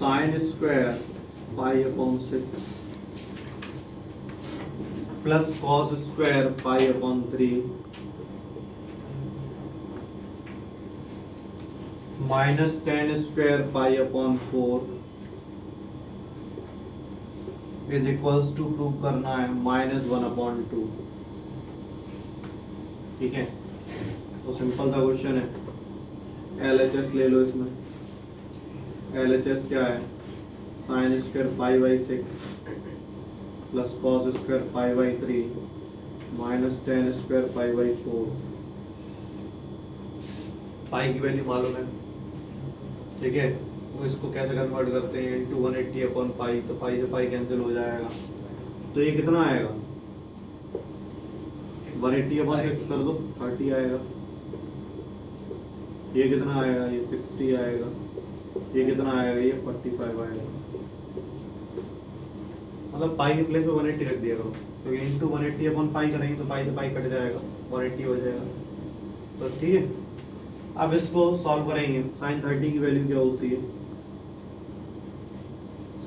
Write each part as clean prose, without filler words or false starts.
Sign square pi upon 6 plus cos square pi upon 3 minus tan square pi upon 4 is equals to prove करना है -1/2। ठीक है, तो simple सा question है। LHS ले लो। इसमें LHS क्या है? Sign square pi by 6 plus cos square pi by 3 minus tan square pi by 4। पाई की वैल्यू मालूम है, ठीक है। वो इसको कैसे कन्वर्ट करते हैं? इंटू 180 अपॉन पाई, तो पाई से पाई कैंसिल हो जाएगा। तो ये कितना आएगा? 180 अपॉन 6 कर दो, 30 आएगा। ये कितना आएगा? ये 60 आएगा। ये कितना आएगा? ये 45 आएगा। मतलब पाई के प्लेस में 180 रख दिया करो, तो इंटू 180 अपॉन पाई करेंगे तो पाई से पाई कट जाएगा, 180 हो जाएगा। तो ठीक है, अब इसको सॉल्व करेंगे। साइन 30 की वैल्यू क्या होती है?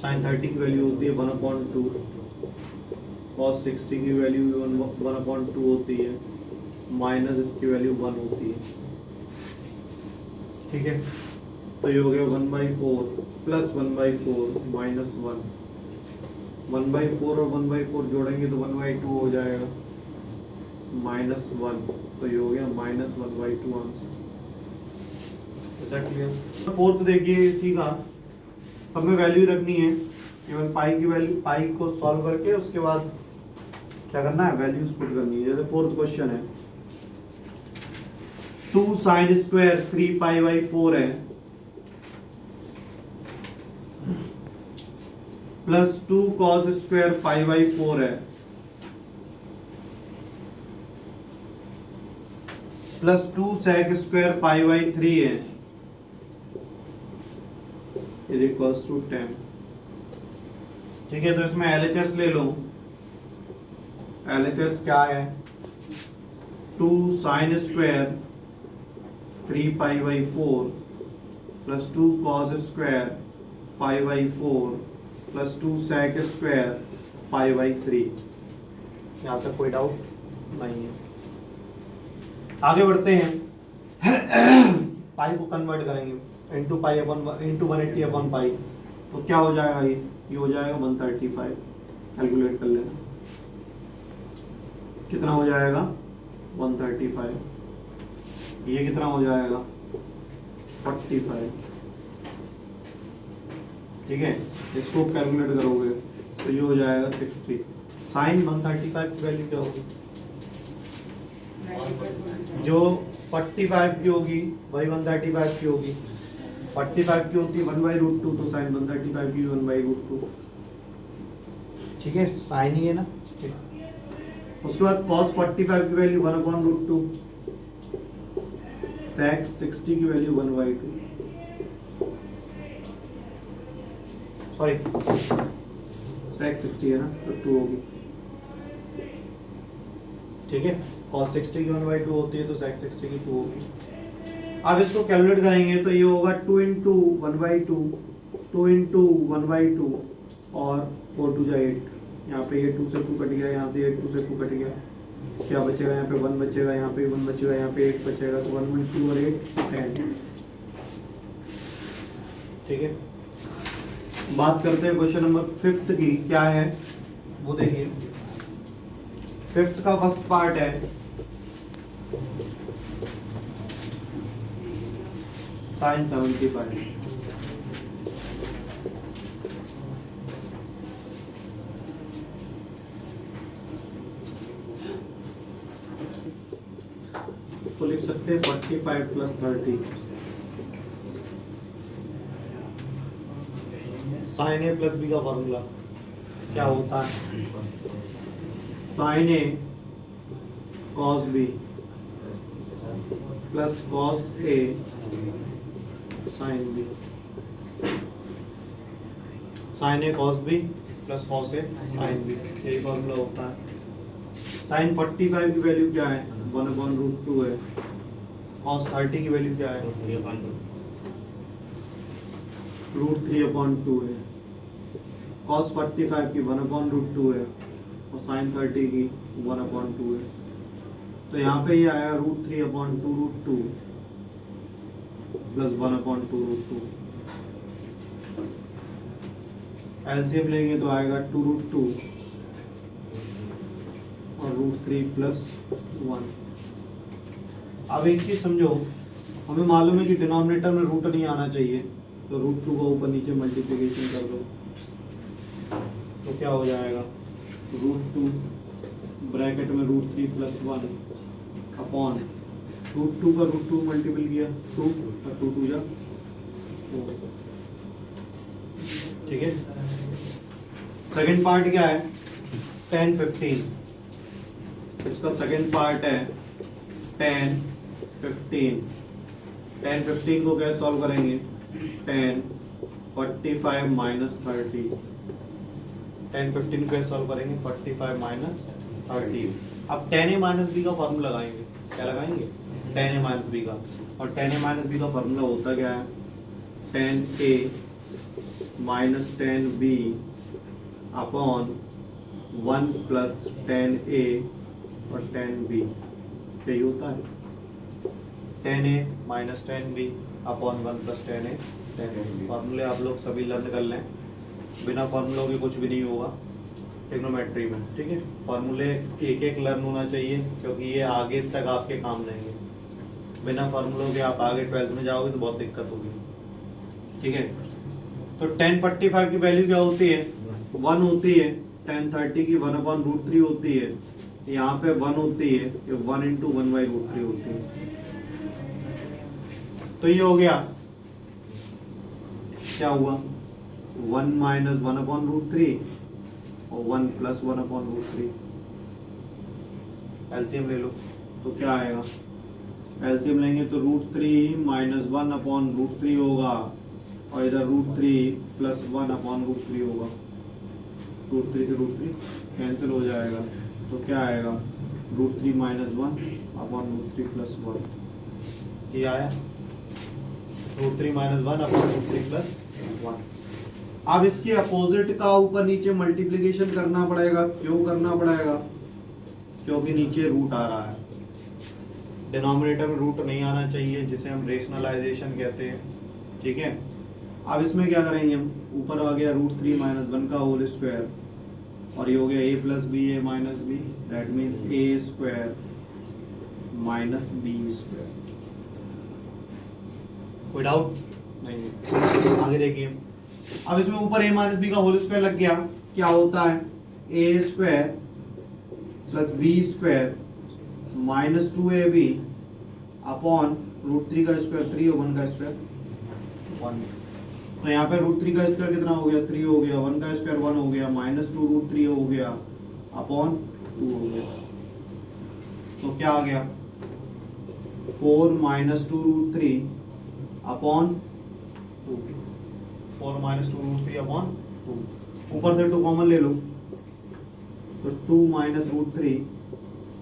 साइन 30 की वैल्यू होती है 1/2। कॉस 60 की वैल्यू 1/2 होती है, माइनस इसकी वैल्यू 1 होती है। ठीक है, तो ये हो गया 1/4 प्लस 1/4 माइनस 1। 1/4 और 1/4 जोड़ेंगे तो 1/2 हो जाएगा, माइनस 1। तो ये हो गया -1/2 आंसर। क्लियर? फोर्थ देखिए, इसी का सब में वैल्यू रखनी है। केवल पाई की वैल्यू, पाई को सॉल्व करके उसके बाद क्या करना है? वैल्यूज पुट करनी है। जैसे फोर्थ क्वेश्चन है 2 साइन स्क्वायर 3 पाई बाई 4 है plus 2 cos square pi by 4 है plus 2 sec square pi by 3 है इज इक्वल्स टू 10। ठीक है, तो इसमें LHS ले लो। LHS क्या है? 2 sine square 3 pi by 4 plus 2 cos square pi by 4 plus 2 sec square pi by 3। यहाँ तक कोई डाउट नहीं है। आगे बढ़ते हैं। पाई को कन्वर्ट करेंगे into pi upon into 180 upon pi, तो क्या हो जाएगा? ये हो जाएगा 135। कैलकुलेट कर लेना कितना हो जाएगा? 135। ये कितना हो जाएगा? 45। ठीक है, इसको कैलकुलेट करोगे तो ये हो जाएगा 60। साइन 135 की वैल्यू क्या होगी? जो 45 की होगी वही 135 की होगी। 45 की होती है 1/√2, तो साइन 135 की 1/√2। ठीक है, साइन ही है ना। उसके बाद cos 45 की वैल्यू 1/√2, sec 60 की वैल्यू 1/2। सॉरी, sec 60 है ना, तो 2 होगी। ठीक है, cos 60 की 1/2 होती है तो sec 60 की 2 होगी। अब इसको कैलकुलेट करेंगे तो ये होगा 2 इंटू 1/2, 2 इंटू 1/2 और 4 2 8। यहाँ पे ये 2 से 2 कट गया, यहाँ से ये 2 से 2 कट गया। क्या बचेगा? यहाँ पे 1 बचेगा, यहाँ पे 1 बचेगा, यहाँ पे 8 बचेगा। तो 1 में 2 और 8 10। ठीक है, बात करते हैं क्वेश्चन नंबर 5 की। क्या है वो देखिए। 5 का फर्स्ट पार्ट है साइन 75। तो लिख सकते हैं 45 प्लस 30। साइन ए प्लस बी का फॉर्मूला क्या होता है? Sign A cos B plus cos A sine B. Sign A cos B plus cos A sine B, यही फॉर्मूला होता है। साइन 45 की वैल्यू क्या है? 1/√2 है। कॉस 30 की वैल्यू क्या है? √3/2 है, cos 45 की 1/√2 है और sin 30 की 1/2 है। तो यहाँ पे ये आएगा √3/2√2 प्लस 1/2√2। एलसीएम लेंगे तो आएगा 2√2 और √3 प्लस 1। अब एक चीज समझो, हमें मालूम है कि डिनोमिनेटर में रूट नहीं आना चाहिए, तो √2 का ऊपर नीचे मल्टीप्लिकेशन कर दो तो क्या हो जाएगा, √2 ब्रैकेट में √3 प्लस 1 अपॉन √2 का √2 मल्टीपल किया 2 और 2 2 जा 4। ठीक है। सेकंड पार्ट क्या है, 10 15। इसका सेकंड पार्ट है 10 15। 10 15 को कैसे सॉल्व करेंगे, 10 45 माइनस 30। 10 15 को कैसे सॉल्व करेंगे, 45 माइनस 30। अब 10a माइनस बी का फॉर्मूला लगाएंगे, क्या लगाएंगे, 10a माइनस बी का। और 10a माइनस बी का फॉर्मूला होता क्या है, 10a minus 10b upon 1 plus 10a और 10b, यही होता है 10a minus 10b upon 1 plus 10a 10b। फॉर्मूले आप लोग सभी लर्न कर लें, बिना फॉर्मूलों के कुछ भी नहीं होगा ट्रिग्नोमेट्री में। ठीक है, फॉर्मूले एक एक लर्न होना चाहिए क्योंकि ये आगे तक आपके काम देंगे। बिना फॉर्मूलों के आप आगे 12th में जाओगे तो बहुत दिक्कत होगी। ठीक है, तो 1045 की वैल्यू क्या होती है, 1 होती है। 1030 की 1/√3 होती है, यहाँ पे 1 होती है, ये 1 × 1/√3 होती है। तो ये हो गया, क्या हुआ, 1 माइनस 1/√3 और 1 प्लस 1/√3। एलसीएम ले लो तो क्या आएगा, एलसीएम लेंगे तो √3 माइनस 1/√3 होगा और इधर √3 प्लस 1/√3 होगा। √3 से √3 कैंसिल हो जाएगा तो क्या आएगा, √3 माइनस 1/√3 प्लस 1। ये आया √3 माइनस 1/√3 प्लस 1। अब इसके अपोजिट का ऊपर नीचे मल्टीप्लिकेशन करना पड़ेगा। क्यों करना पड़ेगा, क्योंकि नीचे रूट आ रहा है। डिनोमिनेटर में रूट नहीं आना चाहिए, जिसे हम रेशनलाइजेशन कहते हैं। ठीक है, अब इसमें क्या करेंगे हम, ऊपर आ गया √3 माइनस 1 का होल स्क्वायर और ये हो गया a plus b a minus b, that means a square minus b square. कोई डाउट नहीं है, आगे देखिए। अब इसमें ऊपर a माइनस बी का होल स्क्वायर लग गया, क्या होता है, a square plus b square minus 2ab upon √3 का स्क्वायर 3 और 1 का स्क्वायर 1। तो यहाँ पे √3 का स्क्वायर कितना हो गया, 3 हो गया, 1 का स्क्वायर 1 हो गया, माइनस 2 √3 हो गया अपॉन 2 हो गया। तो क्या आ गया, 4 माइनस 2 √3 अपॉन 2। 4 minus 2 √3 upon 2। ऊपर से 2 कॉमन ले लो तो 2 माइनस √3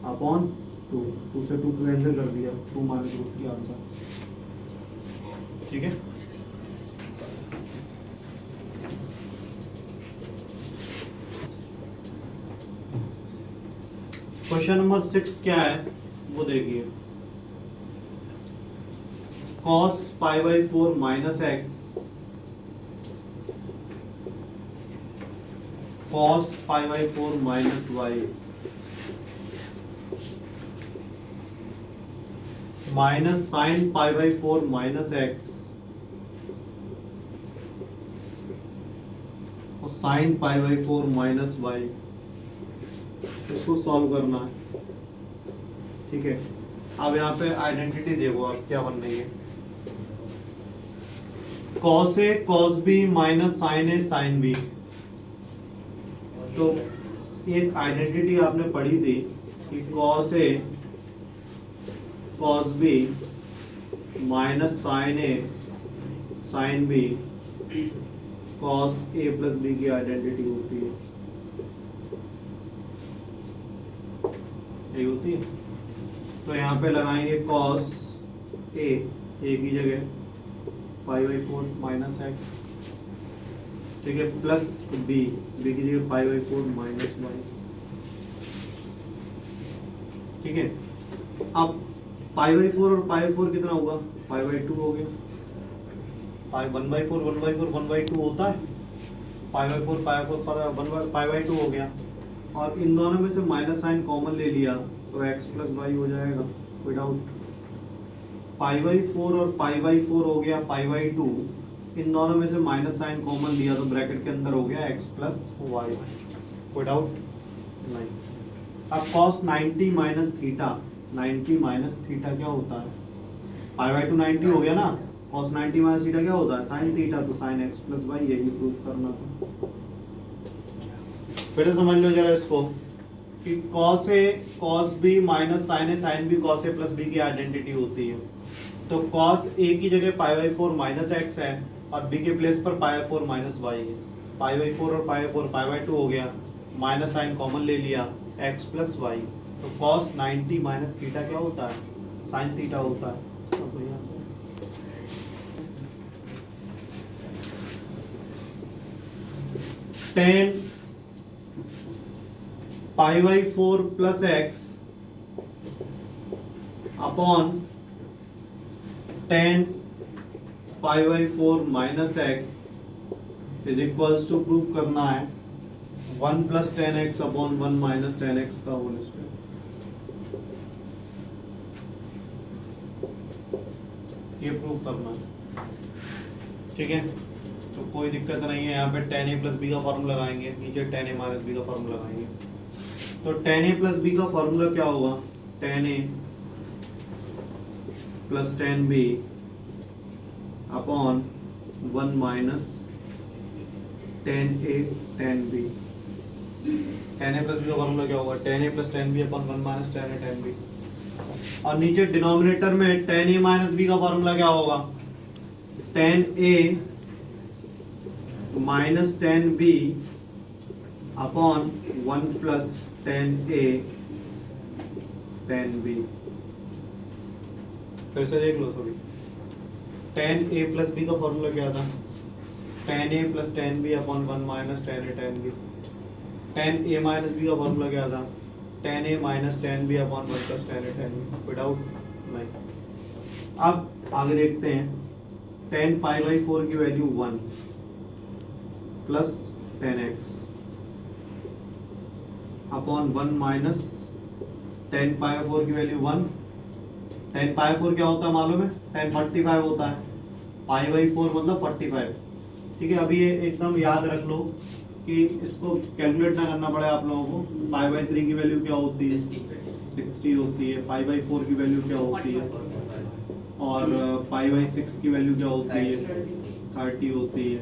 अपॉन 2। 2 से 2 कैंसिल कर दिया, 2 माइनस √3 आंसर। ठीक है, क्वेश्चन नंबर 6 क्या है वो देखिए। cos π/4 minus x cos π/4 minus y minus sin π/4 minus x और sin π/4 माइनस y, इसको सॉल्व करना है। ठीक है, अब यहाँ पे आइडेंटिटी देखो आप क्या बन रही है, cos a cos b minus sin a sin b। तो एक आइडेंटिटी आपने पढ़ी थी कि cos a cos b minus sin a sin b cos a plus b की आइडेंटिटी होती है, यही होती है। तो यहाँ पे लगाएंगे cos a की जगह π/4 माइनस x ठीक है, प्लस बी, बी की जगह पाई बाई 4 माइनस वाई। ठीक है, अब पाई बाई 4 और पाई बाई 4 कितना होगा, पाई बाई 2 हो गया। पाई 1/4 1/4 1/2 होता है, पाई बाई 4 पाई बाई 4 पर पाई बाई 2 हो गया। और इन दोनों में से माइनस साइन कॉमन ले लिया तो x प्लस वाई हो जाएगा विदाउट। पाई बाई 4 और पाई बाई 4 हो गया पाई बाई 2, इन दोनों में से माइनस साइन कॉमन लिया तो ब्रैकेट के अंदर हो गया x प्लस वाई विदाउट नहीं। अब cos 90 minus theta, 90 minus theta क्या होता है, पाई बाई 2 90 हो गया ना, cos 90 माइनस थीटा क्या होता है, साइन थीटा, तो साइन x प्लस वाई, यही प्रूव करना था। फिर से समझ लो जरा इसको कि cos A cos B minus sine A sine B cos A plus B की आइडेंटिटी होती है। तो cos A की जगह पाई बाई 4 माइनस एक्स है और B के प्लेस पर पाई बाई 4 माइनस वाई है। पाई बाई 4 और पाई बाई 4 पाई बाई 2 हो गया, माइनस साइन कॉमन ले लिया, x प्लस वाई। तो cos 90 माइनस थीटा क्या होता है, साइन थीटा होता है। Tan pi by 4 plus x upon tan pi by 4 minus x is equals to prove करना है 1 plus 10x upon 1 minus 10x का होल स्क्वायर। ये प्रूव करना है, ठीक है। तो कोई दिक्कत नहीं है, यहाँ पे tan a प्लस बी का फॉर्मूला लगाएंगे, नीचे tan a माइनस बी का फॉर्मूला लगाएंगे। तो tan a प्लस बी का फॉर्मूला क्या होगा, tan a plus tan b upon 1 minus tan a tan b। tan a plus b का फॉर्मूला क्या होगा, tan a plus tan b upon 1 minus tan a tan b। और नीचे denominator में tan a minus b का formula क्या होगा, tan a minus tan b upon 1 plus tan a tan b। फिर से देख लो थोड़ी, tan a प्लस b का फॉर्मूला क्या था, tan a plus tan b upon 1 minus tan a tan b। tan a minus b का formula क्या था, tan a minus tan b upon 1 plus tan a tan b without नहीं। अब आगे देखते हैं, tan पाई बाई 4 की value 1 plus 10x upon 1 minus tan pi by 4 की वैल्यू 1। tan पाई 4 क्या होता है मालूम है, tan 45 होता है, पाई बाई 4 मतलब 45। ठीक है, अभी ये एकदम याद रख लो कि इसको कैलकुलेट ना करना पड़े आप लोगों को। पाई बाई 3 की वैल्यू क्या होती है, 60 होती है। पाई बाई 4 की वैल्यू क्या होती है, और पाई बाई 6 की वैल्यू क्या होती है, 30 होती है।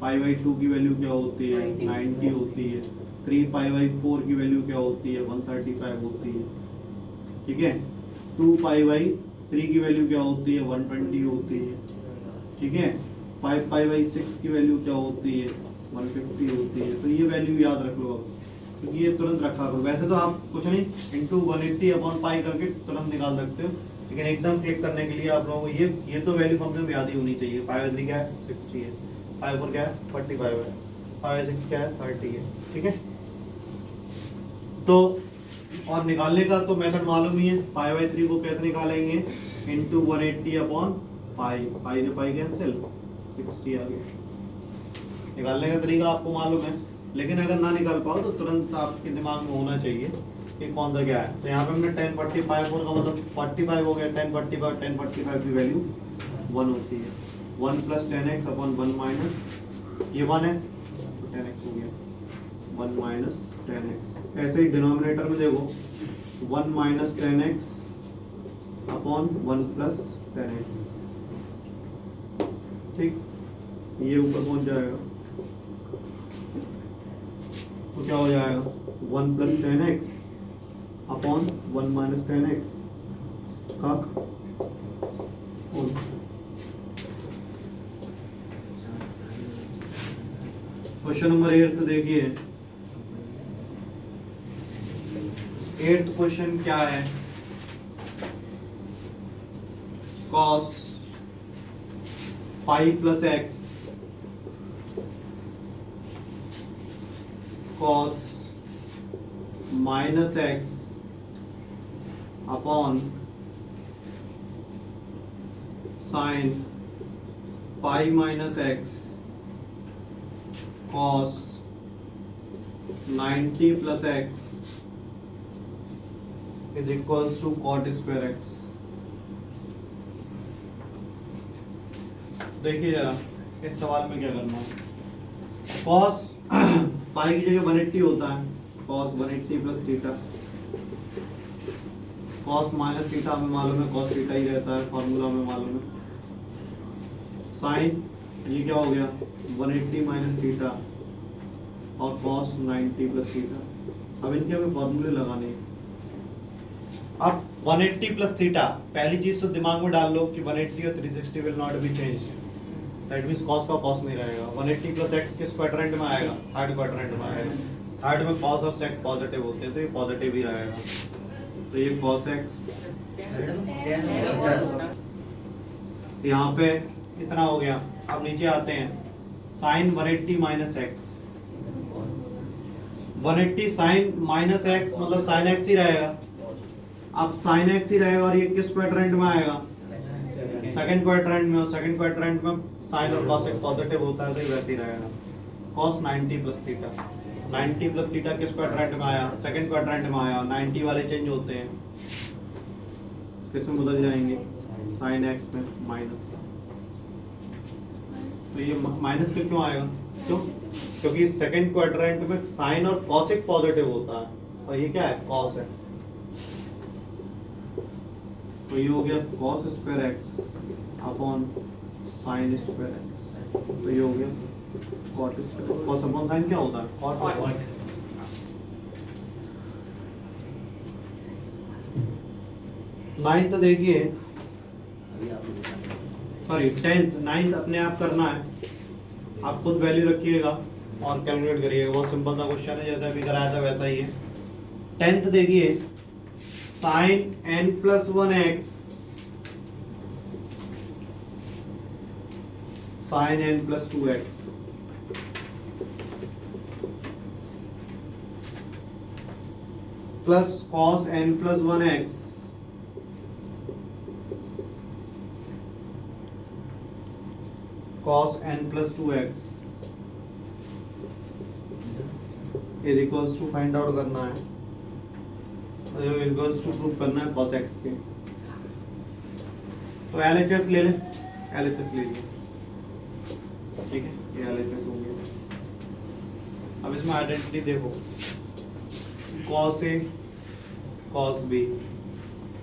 पाई बाई 2 की वैल्यू क्या होती है, 90 होती है। 3 पाई बाई 4 की वैल्यू क्या होती है, 135 होती है। ठीक है, 2 पाई बाई 3 की वैल्यू क्या होती है, 120 होती है। ठीक है, 5 पाई बाई 6 की वैल्यू क्या होती है, 150 होती है। तो ये वैल्यू याद रख लो अब, क्योंकि ये तुरंत रखा करो। वैसे तो आप कुछ नहीं, इंटू 180 अपॉन पाई करके तुरंत निकाल सकते हो, लेकिन एकदम क्लिक करने के लिए आप लोगों को ये तो वैल्यू कम से कम याद ही होनी चाहिए। पाई बाई 3 क्या है, 60 है। पाई 4 क्या है, 45 है। पाई बाई 6 क्या है, 30 है। ठीक है, तो और निकालने का तो मेथड मालूम ही है। पाई बाई 3 को कैसे निकालेंगे, इंटू 180 अपॉन पाई, पाई से पाई कैंसिल, 60 आ गया। निकालने का तरीका आपको मालूम है, लेकिन अगर ना निकाल पाओ तो तुरंत आपके दिमाग में होना चाहिए कि कौन सा क्या है। तो यहाँ पे हमने 10 45 4 का मतलब 45 हो गया। 10 45 की वैल्यू 1 होती है। 1 प्लस 10x अपॉन 1 माइनस, ये 1 है तो 10x हो गया, 1 माइनस 10x। ऐसे ही डिनोमिनेटर में देखो, 1 minus 10x upon 1 plus 10x। ठीक, ये ऊपर पहुंच जाएगा तो क्या हो जाएगा, 1 plus 10x upon 1 minus 10x का क्वेश्चन नंबर 8 देखिए। 8th क्वेश्चन क्या है, cos pi plus x cos minus x upon sine pi minus x cos 90 plus x is equals to cot square x. देखिए जरा इस सवाल में क्या करना है। कॉस पाई की जगह 180 होता है, cos 180 plus theta, cos minus theta हमें मालूम है, कॉस थीटा ही रहता है, फॉर्मूला में मालूम है। साइन ये क्या हो गया 180 माइनस थीटा और कॉस 90 प्लस थीटा। अब इनके हमें फॉर्मूले लगाने हैं। अब 180 प्लस थीटा, पहली चीज तो दिमाग में डाल लो कि 180 और 360 will not be change, that means cos का cos नहीं रहेगा। 180 प्लस x किस क्वाड्रेंट में आएगा, थर्ड क्वाड्रेंट में आएगा। थर्ड में cos और sec पॉजिटिव होते हैं तो ये पॉजिटिव ही रहेगा, तो ये cos x यहाँ पे कितना हो गया। अब नीचे आते हैं, sin 180 minus x, 180 sin minus x मतलब sin x ही रहेगा। अब sin x ही रहेगा और ये किस क्वाड्रेंट में आएगा, सेकंड क्वाड्रेंट में, और सेकंड क्वाड्रेंट में साइन और cos एक पॉजिटिव होता है तो ये वैसे ही रहेगा। cos 90 plus theta, 90 plus theta किस क्वाड्रेंट में आया, सेकंड क्वाड्रेंट में आया। 90 वाले चेंज होते हैं, किस में बदल जाएंगे, साइन एक्स में माइनस। तो ये माइनस क्यों आएगा, क्यों, क्योंकि सेकंड क्वाड्रेंट में साइन और cos एक पॉजिटिव होता है और ये क्या है, cos है। तो ये हो गया cos square x upon sine square x, तो ये हो गया cot square. cos upon sine क्या होता है, cot। नाइन्थ देखिए, सॉरी टेंथ, नाइन्थ अपने आप करना है, आप खुद वैल्यू रखिएगा और कैलकुलेट करिएगा। बहुत सिंपल सा क्वेश्चन है, जैसा अभी कराया था वैसा ही है। टेंथ देखिए, sine n plus 1x sine n plus 2x plus cos n plus 1x cos n plus 2x is equals to find out करना है, इक्वल्स टू प्रूव करना है cos x के। तो LHS ले लें, LHS ले लिया, ठीक है, ये LHS हो गया। अब इसमें आइडेंटिटी देखो, cos A cos B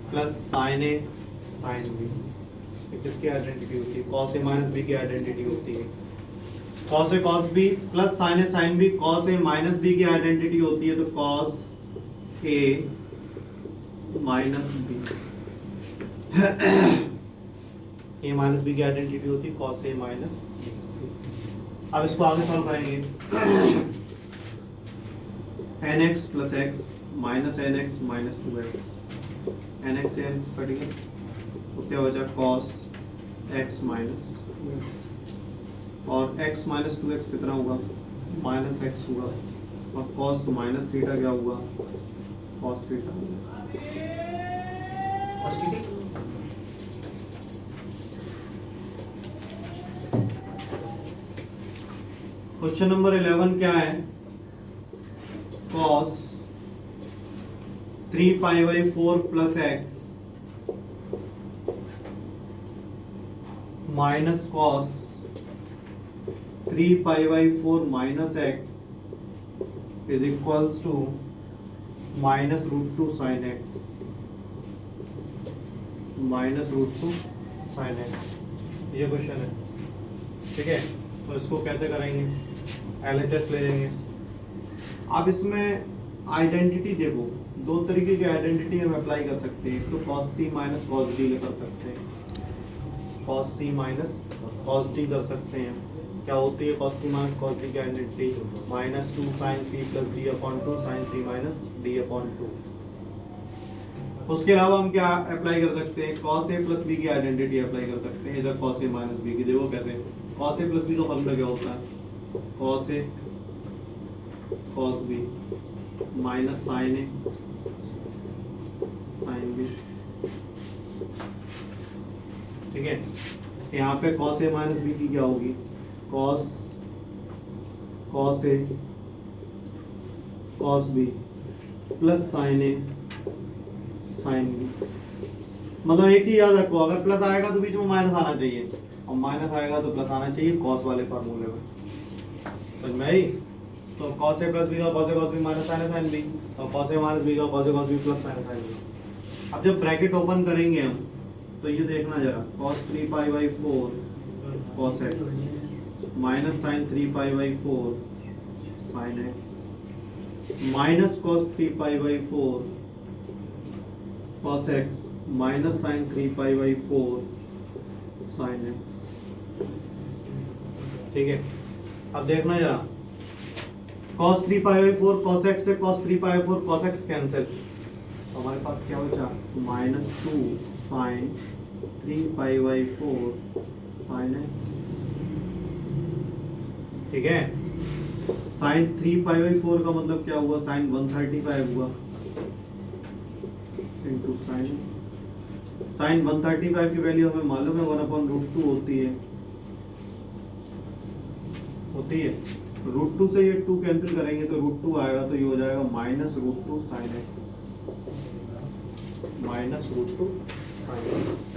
plus sin A sin B, ये किसकी आइडेंटिटी होती है, cos A माइनस B की आइडेंटिटी होती है। cos A cos B plus sin A sin B cos A minus B की आइडेंटिटी होती है, तो cos A minus B A minus B की आइडेंटिटी होती है cos A माइनस B। अब इसको आगे सॉल्व करेंगे, nx plus x minus nx minus 2x, nx से nx कट गया तो क्या बचा cos x माइनस 2x, और x माइनस 2x कितना हुआ, माइनस x हुआ, और cos तो माइनस थीटा क्या हुआ, cos थीटा। क्वेश्चन नंबर 11 क्या है, cos 3 pi by 4 plus x minus cos 3 pi by 4 minus x is equals to minus root 2 sine एक्स, माइनस रूट 2 साइन एक्स, ये क्वेश्चन है, ठीक है। तो इसको कैसे करेंगे, LHS ले लेंगे। अब इसमें आइडेंटिटी देखो, दो तरीके की आइडेंटिटी हम अप्लाई कर सकते हैं, तो cos C minus cos D कर सकते हैं, cos C minus cos D कर सकते हैं। क्या होती है cos C minus cos D की identity, minus 2 sine C plus D upon 2 sine C minus D upon 2। उसके अलावा हम क्या अप्लाई कर सकते हैं, cos A प्लस B की आइडेंटिटी अप्लाई कर सकते हैं, इधर cos A माइनस B की। देखो कैसे, cos A प्लस B का फॉर्मूला क्या होता है, cos A cos b minus sine a sine b. ठीक है, यहाँ पे कॉस ए माइनस बी की क्या होगी, cos A cos B plus sign a sine B. मतलब एक चीज याद रखो, अगर प्लस आएगा तो बीच में माइनस आना चाहिए, और माइनस आएगा तो प्लस आना चाहिए कॉस वाले फार्मूले में। समझ में आई? तो कॉस ए प्लस बी का cos A cos b minus sine a sine B, और कॉस ए माइनस बी का cos A cos B plus sign a sine B. अब जब ब्रैकेट ओपन करेंगे हम, तो ये देखना जरा, cos 3 pi by 4 cos x minus sine 3 pi by 4 sin x minus cos 3 pi by 4 cos x minus sine 3 pi by 4 sin x। ठीक है, अब देखना जरा, cos 3 pi by 4 cos x से cos 3 pi by 4 cos x cancel, तो हमारे पास क्या बचा, minus 2 sine 3 pi by 4 sine x। ठीक है, साइन 3 पाई बाई 4 का मतलब क्या हुआ, साइन 135 हुआ इनटू साइन। साइन 135 की वैल्यू हमें मालूम है 1/√2 होती है √2 से ये 2 कैंसिल करेंगे तो √2 आएगा, तो ये हो जाएगा minus √2 sine x minus √2 sine x।